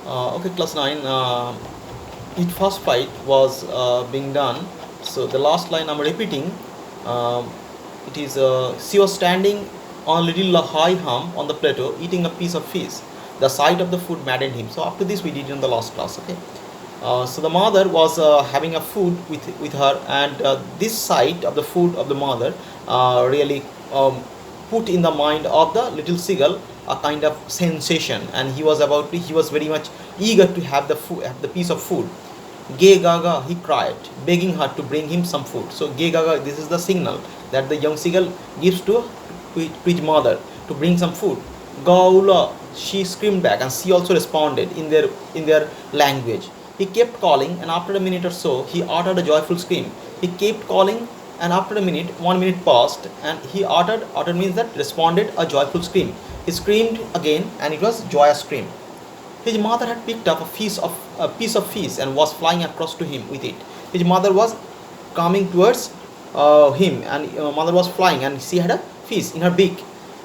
Okay, class 9. It first fight was being done. So the last line I'm repeating. Um, it is she was standing on a little high hump on the plateau, eating a piece of fish. The sight of the food maddened him. So up to this we did in the last class. Okay. So the mother was having a food with her, and this sight of the food of the mother really put in the mind of the little seagull a kind of sensation, and he was very much eager to have have the piece of food. Gay Gaga, he cried, begging her to bring him some food. So Gay Gaga, this is the signal that the young seagull gives to his mother to bring some food. Gaula, she screamed back, and she also responded in their language. He kept calling, and after a minute or so, he uttered a joyful scream. He kept calling, and after a minute, 1 minute passed, and he uttered means that responded a joyful scream. He screamed again, and it was joyous scream. His mother had picked up a piece of fish and was flying across to him with it. His mother was coming towards him, and mother was flying, and she had a fish in her beak.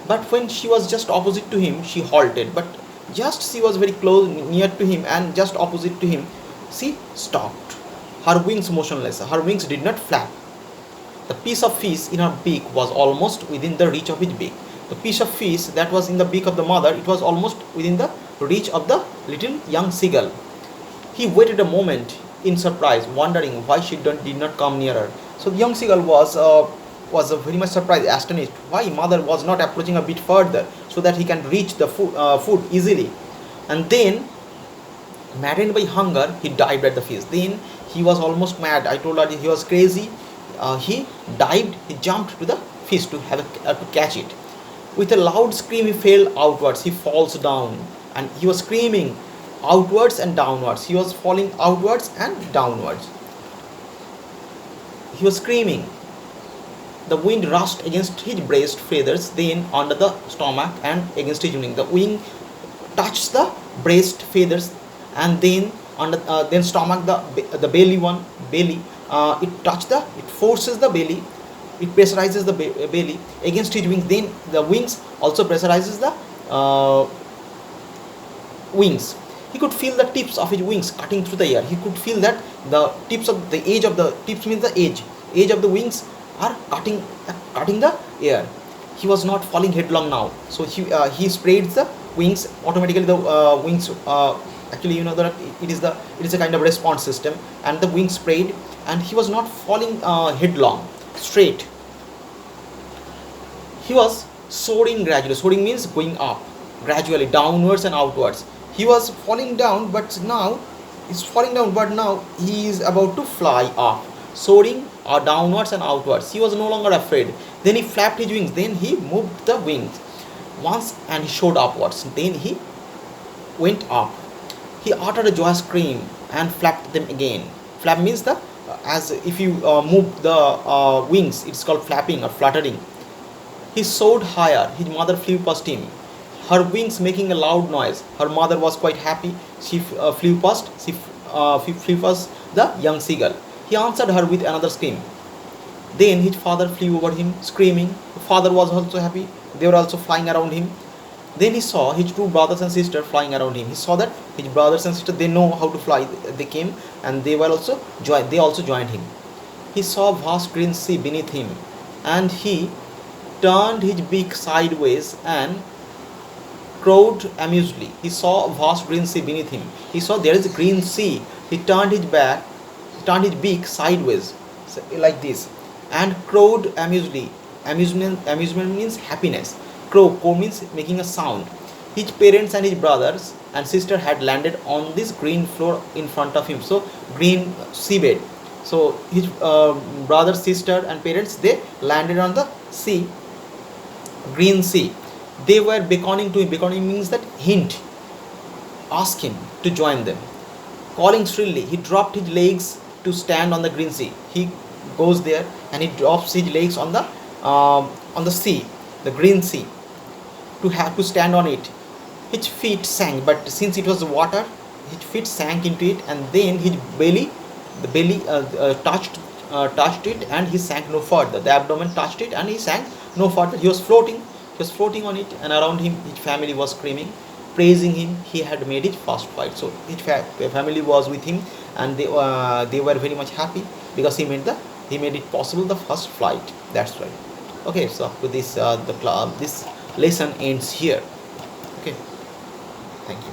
But when she was just opposite to him, she halted. But just she was very close, near to him, and just opposite to him, she stopped. Her wings motionless. Her wings did not flap. The piece of fish in her beak was almost within the reach of his beak. The piece of fish that was in the beak of the mother, it was almost within the reach of the little young seagull. He waited a moment in surprise, wondering why did not come nearer. So the young seagull was very much surprised, astonished why mother was not approaching a bit further so that he can reach the food easily. And then, maddened by hunger, he dived at the fish. Then he was almost mad. I told her he was crazy. He dived. He jumped to the fish to catch it. With a loud scream, he fell outwards. He falls down, and he was screaming outwards and downwards. He was falling outwards and downwards. He was screaming. The wind rushed against his breast feathers, then under the stomach and against his wing. The wing touched the breast feathers, and then then stomach, the belly. It forces the belly. It pressurizes the belly against his wings. Then the wings also pressurizes the wings. He could feel the tips of his wings cutting through the air. He could feel that the edge of the tips means the edge of the wings are cutting the air. He was not falling headlong now. So he spreads the wings automatically. The wings actually, you know that it is a kind of response system, and the wings sprayed, and he was not falling headlong straight. He was soaring gradually. Soaring means going up gradually, downwards and outwards. He was falling down, but now he's falling down, but now he is about to fly up, soaring downwards and outwards. He was no longer afraid. Then he flapped his wings. Then he moved the wings once, and he shot upwards. Then he went up. He uttered a joyous scream and flapped them again. Flap means the as if you move the wings, it's called flapping or fluttering. He soared higher. His mother flew past him, her wings making a loud noise. Her mother was quite happy. She flew past. Flew past the young seagull. He answered her with another scream. Then his father flew over him, screaming. The father was also happy. They were also flying around him. Then he saw his two brothers and sisters flying around him. He saw that his brothers and sisters, they know how to fly. They came, and they also joined him. He saw a vast green sea beneath him, and he turned his beak sideways and crowed amusedly. He saw a vast green sea beneath him. He saw there is a green sea. He turned his beak sideways, so, like this, and crowed amusedly. Amusement means happiness. Crow means making a sound. His parents and his brothers and sister had landed on this green floor in front of him. So green seabed. So his brothers, sister, and parents, they landed on the sea, green sea. They were beckoning to him. Beckoning means that hint, ask him to join them. Calling shrilly, he dropped his legs to stand on the green sea. He goes there, and he drops his legs on the sea, the green sea, to have to stand on it. His feet sank, but since it was water, his feet sank into it, and then the belly touched it, and he sank no further. The abdomen touched it, and he sank no further. He was floating on it, and around him, his family was screaming, praising him. He had made his first flight, so his family was with him, and they were very much happy because he made it possible the first flight. That's right. Okay, so with this this lesson ends here. Okay, thank you.